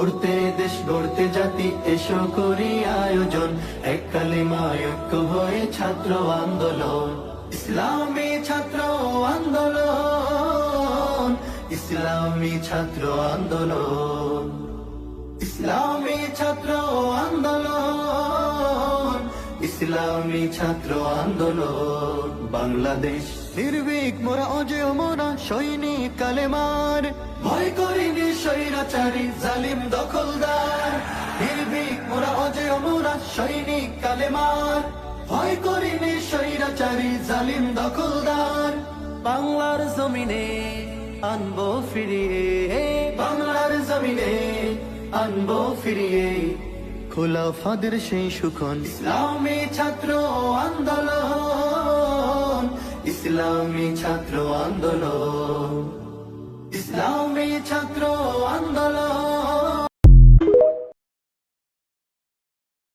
গড়তে দেশ গড়তে জাতি এসো করি আয়োজন, এক কালিমায় ঐক্য হয়ে ছাত্র আন্দোলন। ইসলামী ছাত্র আন্দোলন, ইসলামী ছাত্র আন্দোলন, ইসলামী ছাত্র আন্দোলন, ইসলামী ছাত্র আন্দোলন। বাংলাদেশ নির্ভীক মোরা অজেয় মোরা সৈনিক কালেমার, ভয় করিনি স্বৈরাচারী জালিম দখলদার। নির্ভীক মোরা অজেয় মোরা সৈনিক কালেমার, ভয় করিনি স্বৈরাচারী জালিম দখলদার। বাংলার জমিনে আনবো ফিরিয়ে, বাংলার জমিনে আনবো ফিরিয়ে খোলাফাদের সেই সুখন। ইসলামী ছাত্র আন্দোলন, ইসলামী ছাত্র আন্দোলন, ইসলামী ছাত্র আন্দোলন,